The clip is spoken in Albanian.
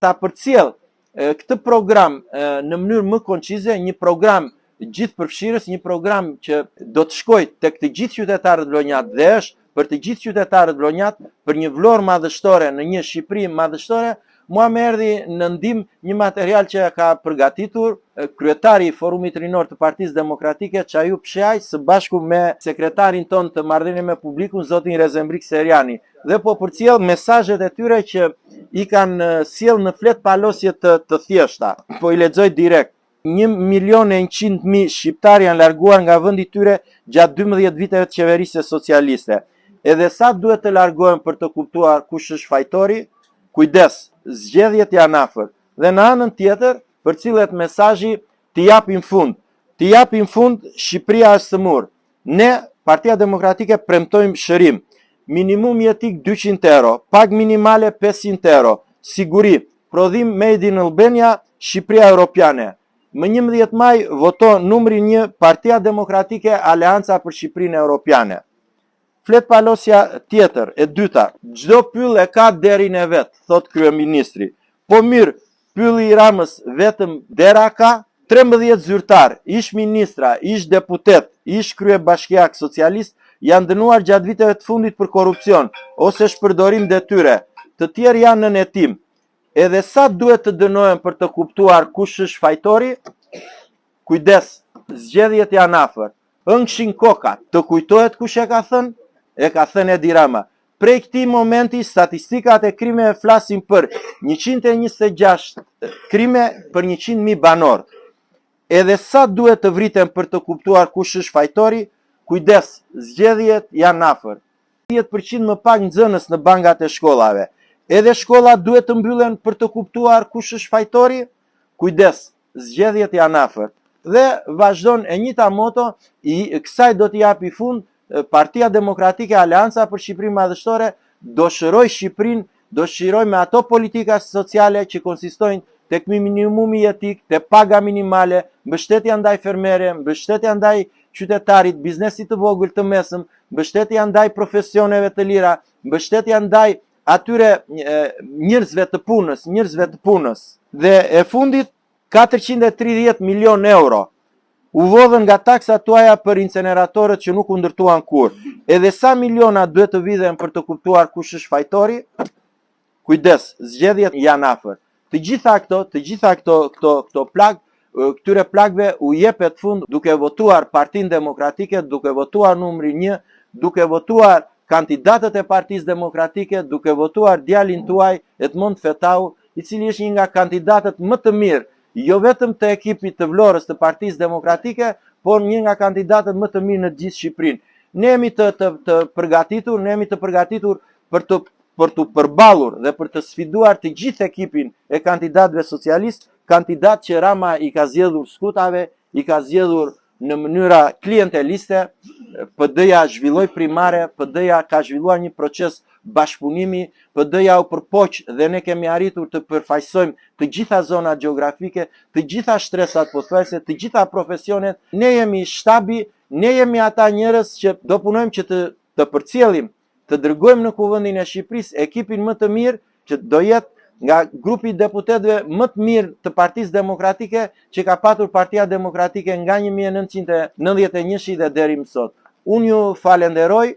ta përcjell këtë program në mënyrë më koncize, një program gjithëpërfshirës, një program që do të shkojë tek të gjithë qytetarët vlonjat dhe është për të gjithë qytetarët vlonjat për një vlorë madhështore në një Shqipëri madhështore. Mua më erdhi në ndim një material që ka përgatitur kryetari i Forumit Rinor të Partisë Demokratike, Çayub Shaj, së bashku me sekretarin ton të marrëdhënieve me publikun, zotin Rezembrik Seriani, dhe po përcjell mesazhet e tyre që i kanë sjell në flet palosje të thjeshta. Po i lexoj direkt. 1.100.000 shqiptar janë larguar nga vendi i tyre gjatë 12 viteve të qeverisë socialiste. Edhe sa duhet të largohen për të kuptuar kush është fajtori? Kujdes, zgjedhjet janë afër. Dhe në anën tjetër, përcillet mesazhi të japim fund. Të japim fund, Shqipëria është sëmur. Ne, Partia Demokratike, premtojmë shërim. Minimum jetik 200 euro, pag minimale 500 euro, siguri, prodhim Made in Albania, Shqipëria Europiane. Më 11 maj voto numri 1 Partia Demokratike Aleanca për Shqipërinë Europiane. Flet palosja tjetër, e dyta, çdo pyll e ka derin e vet, thot kryeministri. Po mirë, pylli i Ramës vetëm dera ka. 13 zyrtar, ish ministra, ish deputet, ish kryebashkiak socialist janë dënuar gjatë viteve të fundit për korrupsion ose shpërdorim detyre. Të tjerë janë në hetim. Edhe sa duhet të dënohen për të kuptuar kush është fajtori? Kujdes, zgjedhjet janë afër. Ëngshin koka, të kujtohet kush e ka thënë? E ka thënë Edi Rama. Prej këtij momenti statistikat e krimeve flasin për 126 krime për 100.000 banor. Edhe sa duhet të vriten për të kuptuar kush është fajtori? Kujdes, zgjedhjet janë afër. 10% më pak nxënës në bankat e shkollave. Edhe shkollat duhet të mbyllen për të kuptuar kush është fajtori? Kujdes, zgjedhjet janë afër. Dhe vazhdon e njëjta moto, i kësaj do t'i japi fund Partia Demokratike Aleanca për Shqipërinë Madhështore, do shëroj Shqipërinë, do shëroj me ato politika sociale që konsistojnë tek minimumi jetik, te paga minimale, mbështetja ndaj fermerëve, mbështetja ndaj qytetarit, biznesit të vogël të mesëm, mbështetja ndaj profesioneve të lira, mbështetja ndaj atyre njerëzve të punës. Dhe e fundit 430 milion euro u vodhën nga taksat tuaja për inceneratorët që nuk u ndërtuan kur. Edhe sa miliona duhet të vidhen për të kuptuar kush është fajtori? Kujdes, zgjedhjet janë afër. Të gjitha këto plag, këtyre plagve u jepet fund duke votuar Partinë Demokratike, duke votuar numri 1, duke votuar kandidatët e Partisë Demokratike, duke votuar djalin tuaj Edmond Fetau, i cili është një nga kandidatët më të mirë, jo vetëm të ekipit të Vlorës të Partisë Demokratike, por një nga kandidatët më të mirë në gjithë Shqipërinë. Ne jemi të përgatitur për të përballur dhe për të sfiduar të gjithë ekipin e kandidatëve socialist, kandidat që Rama i ka zgjedhur skutave, i ka zgjedhur në mënyra klienteliste. PD-ja zhvilloi primare, PD-ja ka zhvilluar një proces bashkëpunimi, PD-ja u përpoq dhe ne kemi arritur të përfaqësojmë të gjitha zonat gjeografike, të gjitha shtresat pothuajse, të gjitha profesionet. Ne jemi shtabi, ne jemi ata njerëz që do punojmë që të përcjellim, të dërgojmë në Kuvendin e Shqipërisë ekipin më të mirë që do jetë nga grupi deputetëve më të mirë të Partisë Demokratike që ka patur Partia Demokratike nga 1991 dhe deri më sot. Unë ju falenderoj.